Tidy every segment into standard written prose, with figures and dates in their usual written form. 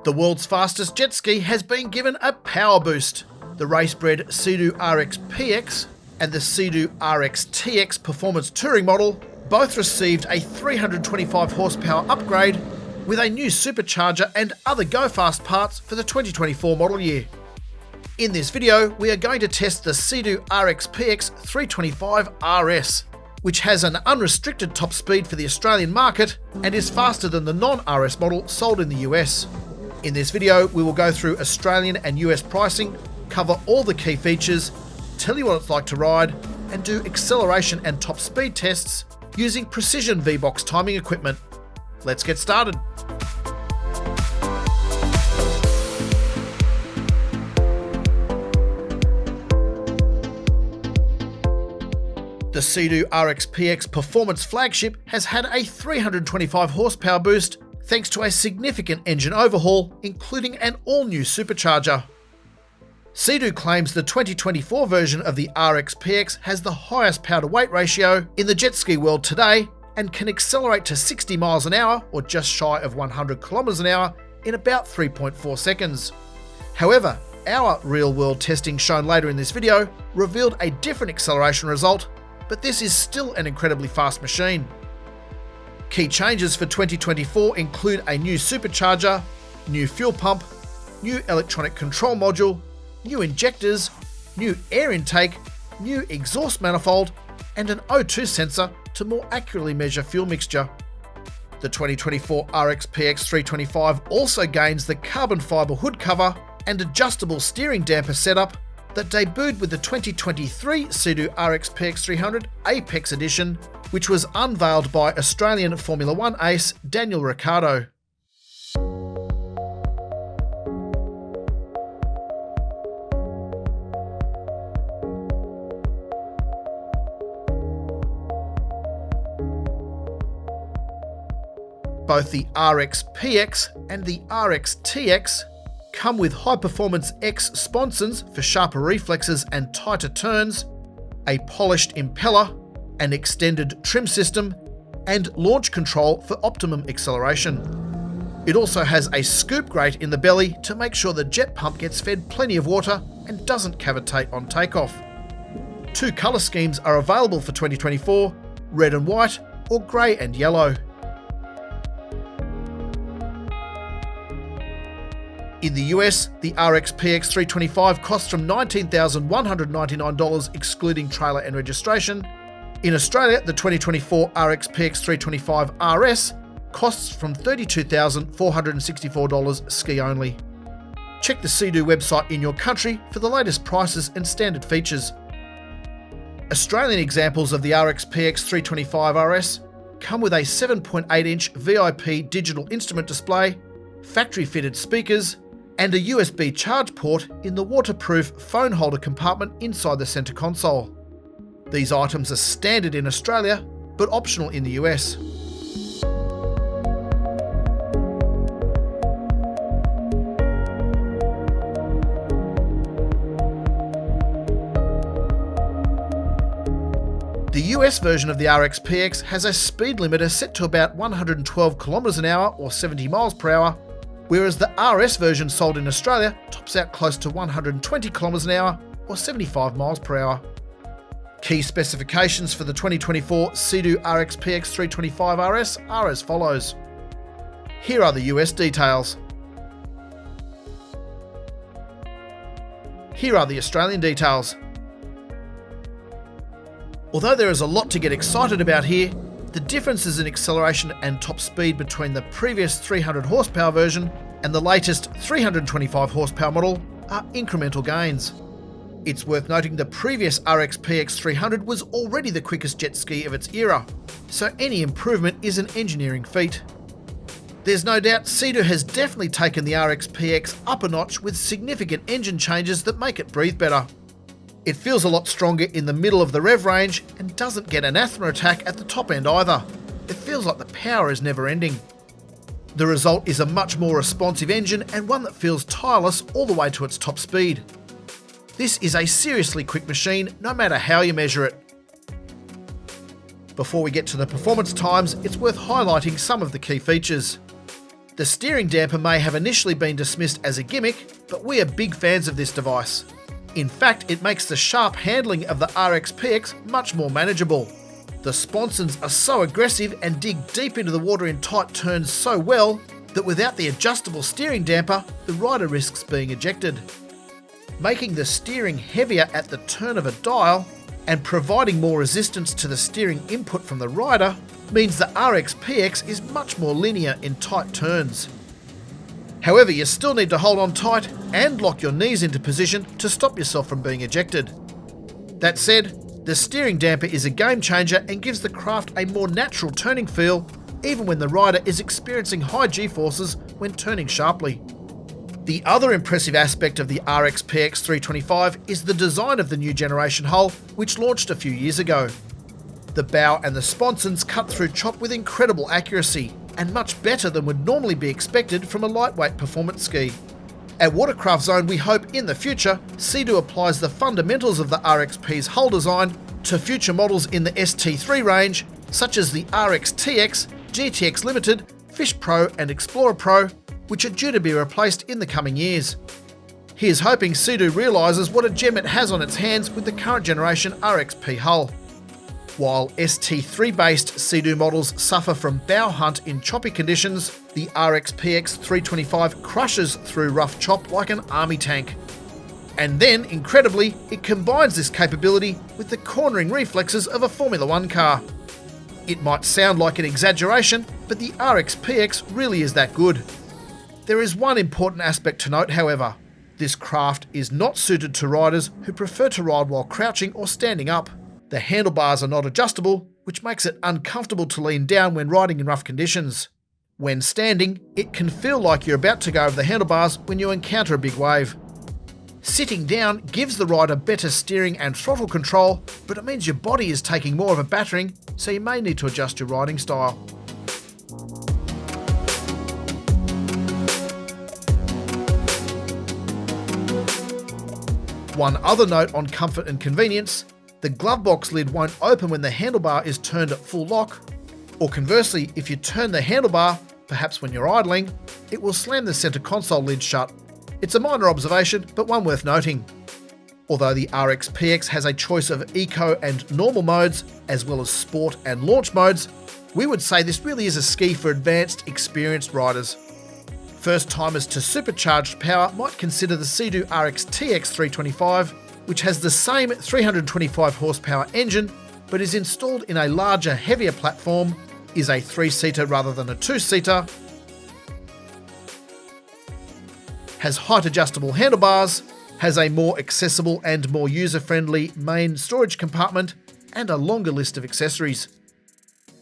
The world's fastest jet ski has been given a power boost. The race-bred Sea-Doo RXP-X and the Sea-Doo RXT-X performance touring model both received a 325 horsepower upgrade with a new supercharger and other go-fast parts for the 2024 model year. In this video, we are going to test the Sea-Doo RXP-X 325 RS, which has an unrestricted top speed for the Australian market and is faster than the non-RS model sold in the US. In this video, we will go through Australian and US pricing, cover all the key features, tell you what it's like to ride, and do acceleration and top speed tests using precision V-Box timing equipment. Let's get started. The Sea-Doo RXP-X performance flagship has had a 325 horsepower boost thanks to a significant engine overhaul, including an all-new supercharger. Sea-Doo claims the 2024 version of the RXP-X has the highest power-to-weight ratio in the jet ski world today and can accelerate to 60 miles an hour, or just shy of 100 kilometers an hour, in about 3.4 seconds. However, our real-world testing shown later in this video revealed a different acceleration result, but this is still an incredibly fast machine. Key changes for 2024 include a new supercharger, new fuel pump, new electronic control module, new injectors, new air intake, new exhaust manifold, and an O2 sensor to more accurately measure fuel mixture. The 2024 RXP-X 325 also gains the carbon-fibre hood cover and adjustable steering damper setup that debuted with the 2023 Sea-Doo RXP-X 300 Apex Edition, which was unveiled by Australian Formula One ace Daniel Ricciardo. Both the RXP-X and the RXT-X come with high-performance X sponsons for sharper reflexes and tighter turns, a polished impeller, an extended trim system, and launch control for optimum acceleration. It also has a scoop grate in the belly to make sure the jet pump gets fed plenty of water and doesn't cavitate on takeoff. Two colour schemes are available for 2024, red and white or grey and yellow. In the US, the RXP-X 325 costs from $19,199 excluding trailer and registration. In Australia, the 2024 RXP-X 325 RS costs from $32,464 ski only. Check the Sea-Doo website in your country for the latest prices and standard features. Australian examples of the RXP-X 325 RS come with a 7.8-inch VIP digital instrument display, factory-fitted speakers, and a USB charge port in the waterproof phone holder compartment inside the centre console. These items are standard in Australia, but optional in the US. The US version of the RXP-X has a speed limiter set to about 112 kilometers an hour or 70 miles per hour, whereas the RS version sold in Australia tops out close to 120 kilometers an hour or 75 miles per hour. Key specifications for the 2024 Sea-Doo RXP-X 325 RS are as follows. Here are the US details. Here are the Australian details. Although there is a lot to get excited about here, the differences in acceleration and top speed between the previous 300 horsepower version and the latest 325 horsepower model are incremental gains. It's worth noting the previous RXP-X 300 was already the quickest jet ski of its era, so any improvement is an engineering feat. There's no doubt Sea-Doo has definitely taken the RXP-X up a notch with significant engine changes that make it breathe better. It feels a lot stronger in the middle of the rev range and doesn't get an asthma attack at the top end either. It feels like the power is never ending. The result is a much more responsive engine and one that feels tireless all the way to its top speed. This is a seriously quick machine no matter how you measure it. Before we get to the performance times, it's worth highlighting some of the key features. The steering damper may have initially been dismissed as a gimmick, but we are big fans of this device. In fact, it makes the sharp handling of the RXP-X much more manageable. The sponsons are so aggressive and dig deep into the water in tight turns so well that without the adjustable steering damper, the rider risks being ejected. Making the steering heavier at the turn of a dial and providing more resistance to the steering input from the rider means the RXP-X is much more linear in tight turns. However, you still need to hold on tight and lock your knees into position to stop yourself from being ejected. That said, the steering damper is a game changer and gives the craft a more natural turning feel, even when the rider is experiencing high G-forces when turning sharply. The other impressive aspect of the RXP-X 325 is the design of the new generation hull, which launched a few years ago. The bow and the sponsons cut through chop with incredible accuracy, and much better than would normally be expected from a lightweight performance ski. At Watercraft Zone, we hope in the future, Sea-Doo applies the fundamentals of the RXP's hull design to future models in the ST3 range, such as the RXT-X, GTX Limited, Fish Pro and Explorer Pro, which are due to be replaced in the coming years. He is hoping Sea-Doo realises what a gem it has on its hands with the current generation RXP hull. While ST3-based Sea-Doo models suffer from bow hunt in choppy conditions, the RXP-X 325 crushes through rough chop like an army tank. And then, incredibly, it combines this capability with the cornering reflexes of a Formula One car. It might sound like an exaggeration, but the RXP-X really is that good. There is one important aspect to note, however. This craft is not suited to riders who prefer to ride while crouching or standing up. The handlebars are not adjustable, which makes it uncomfortable to lean down when riding in rough conditions. When standing, it can feel like you're about to go over the handlebars when you encounter a big wave. Sitting down gives the rider better steering and throttle control, but it means your body is taking more of a battering, so you may need to adjust your riding style. One other note on comfort and convenience: the glove box lid won't open when the handlebar is turned at full lock, or conversely, if you turn the handlebar, perhaps when you're idling, it will slam the centre console lid shut. It's a minor observation, but one worth noting. Although the RXP-X has a choice of eco and normal modes, as well as sport and launch modes, we would say this really is a ski for advanced, experienced riders. First-timers to supercharged power might consider the Sea-Doo RXT-X 325, which has the same 325 horsepower engine, but is installed in a larger, heavier platform, is a 3-seater rather than a 2-seater, has height-adjustable handlebars, has a more accessible and more user-friendly main storage compartment, and a longer list of accessories.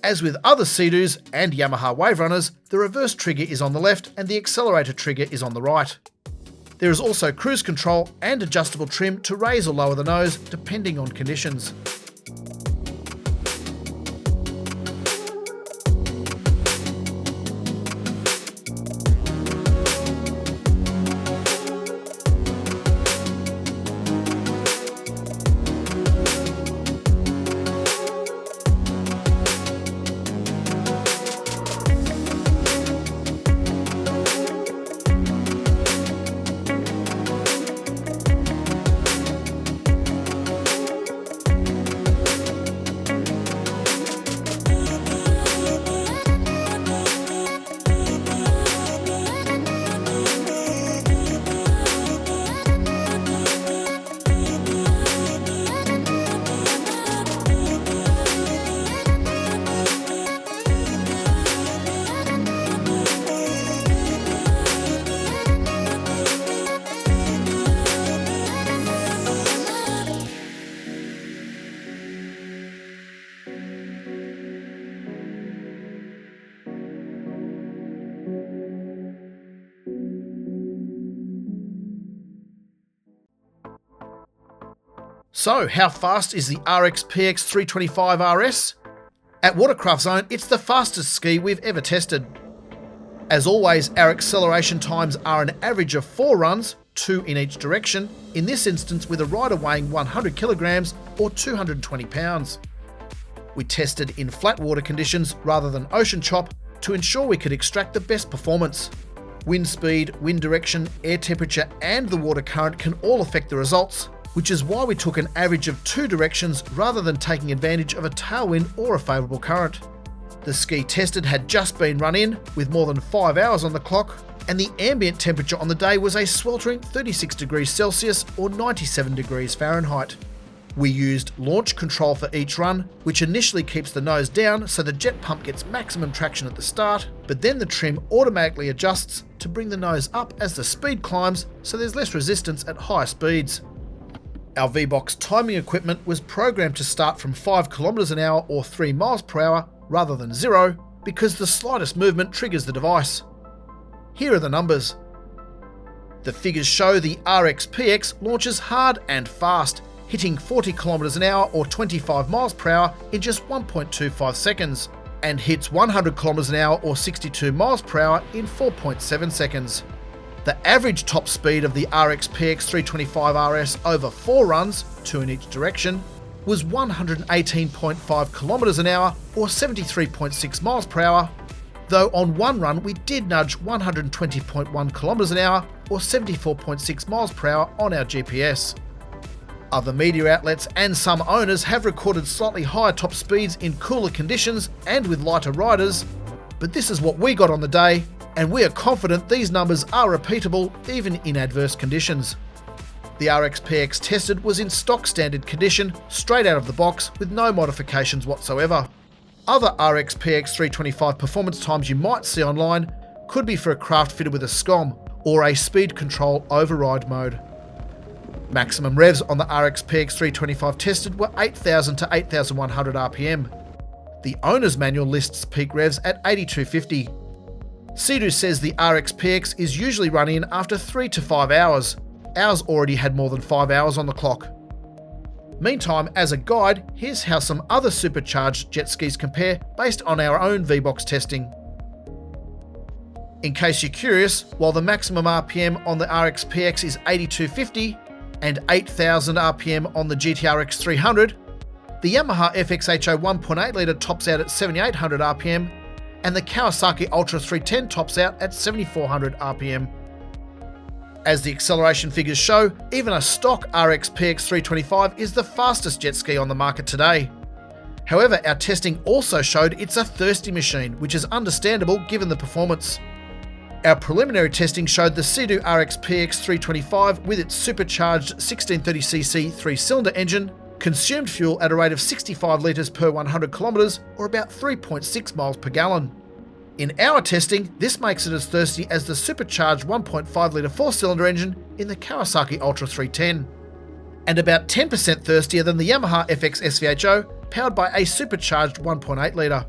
As with other Sea-Doos and Yamaha Wave Runners, the reverse trigger is on the left and the accelerator trigger is on the right. There is also cruise control and adjustable trim to raise or lower the nose depending on conditions. So, how fast is the RXP-X 325 RS? At Watercraft Zone, it's the fastest ski we've ever tested. As always, our acceleration times are an average of 4 runs, 2 in each direction, in this instance with a rider weighing 100 kilograms or 220 pounds. We tested in flat water conditions rather than ocean chop to ensure we could extract the best performance. Wind speed, wind direction, air temperature and the water current can all affect the results, which is why we took an average of 2 directions rather than taking advantage of a tailwind or a favourable current. The ski tested had just been run in with more than 5 hours on the clock, and the ambient temperature on the day was a sweltering 36 degrees Celsius or 97 degrees Fahrenheit. We used launch control for each run, which initially keeps the nose down so the jet pump gets maximum traction at the start, but then the trim automatically adjusts to bring the nose up as the speed climbs so there's less resistance at higher speeds. Our V-Box timing equipment was programmed to start from 5 km an hour or 3 miles per hour rather than 0 because the slightest movement triggers the device. Here are the numbers. The figures show the RXP-X launches hard and fast, hitting 40 km an hour or 25 miles per hour in just 1.25 seconds, and hits 100 km an hour or 62 miles per hour in 4.7 seconds. The average top speed of the RXP-X 325RS over 4 runs, 2 in each direction, was 118.5 km an hour or 73.6 miles per hour, though on one run we did nudge 120.1 km an hour or 74.6 miles per hour on our GPS. Other media outlets and some owners have recorded slightly higher top speeds in cooler conditions and with lighter riders, but this is what we got on the day, and we are confident these numbers are repeatable even in adverse conditions. The RXP-X tested was in stock standard condition, straight out of the box with no modifications whatsoever. Other RXP-X 325 performance times you might see online could be for a craft fitted with a SCOM or a speed control override mode. Maximum revs on the RXP-X 325 tested were 8,000 to 8,100 RPM. The owner's manual lists peak revs at 8,250. Sea-Doo says the RXP-X is usually run in after 3 to 5 hours. Ours already had more than 5 hours on the clock. Meantime, as a guide, here's how some other supercharged jet skis compare based on our own V-Box testing. In case you're curious, while the maximum RPM on the RXP-X is 8,250 and 8,000 RPM on the GTR X300, the Yamaha FXHO 1.8 litre tops out at 7,800 RPM and the Kawasaki Ultra 310 tops out at 7,400 RPM. As the acceleration figures show, even a stock RXP-X 325 is the fastest jet ski on the market today. However, our testing also showed it's a thirsty machine, which is understandable given the performance. Our preliminary testing showed the Sea-Doo RXP-X 325 with its supercharged 1630cc 3-cylinder engine consumed fuel at a rate of 65 litres per 100 kilometres or about 3.6 miles per gallon. In our testing, this makes it as thirsty as the supercharged 1.5 litre 4-cylinder engine in the Kawasaki Ultra 310, and about 10% thirstier than the Yamaha FX SVHO powered by a supercharged 1.8 litre.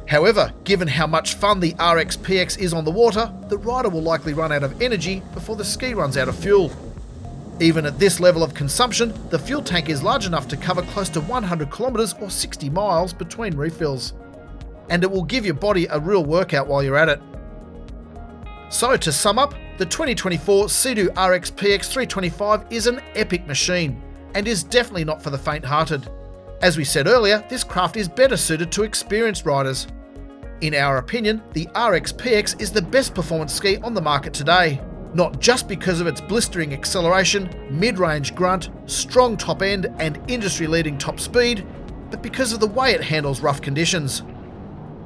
However, given how much fun the RXP-X is on the water, the rider will likely run out of energy before the ski runs out of fuel. Even at this level of consumption, the fuel tank is large enough to cover close to 100 kilometres or 60 miles between refills. And it will give your body a real workout while you're at it. So to sum up, the 2024 Sea-Doo RXP-X 325 is an epic machine and is definitely not for the faint-hearted. As we said earlier, this craft is better suited to experienced riders. In our opinion, the RXP-X is the best performance ski on the market today. Not just because of its blistering acceleration, mid-range grunt, strong top end and industry-leading top speed, but because of the way it handles rough conditions.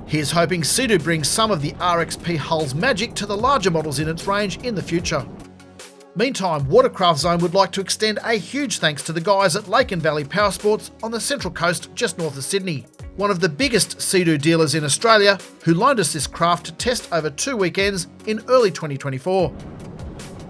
Here's hoping Sea-Doo brings some of the RXP hull's magic to the larger models in its range in the future. Meantime, Watercraft Zone would like to extend a huge thanks to the guys at Lake and Valley Powersports on the Central Coast just north of Sydney, one of the biggest Sea-Doo dealers in Australia, who loaned us this craft to test over 2 weekends in early 2024.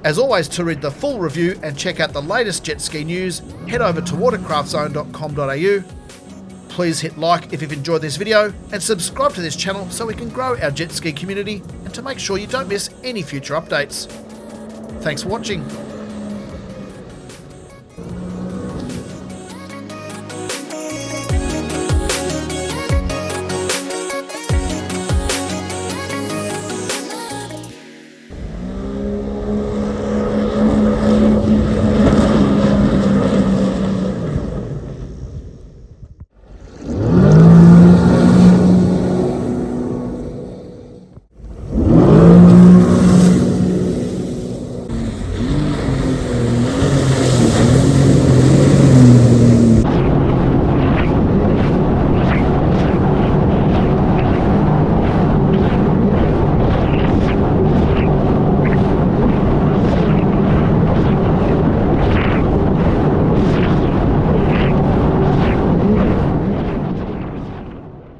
As always, to read the full review and check out the latest jet ski news, head over to watercraftzone.com.au. Please hit like if you've enjoyed this video and subscribe to this channel so we can grow our jet ski community and to make sure you don't miss any future updates. Thanks for watching.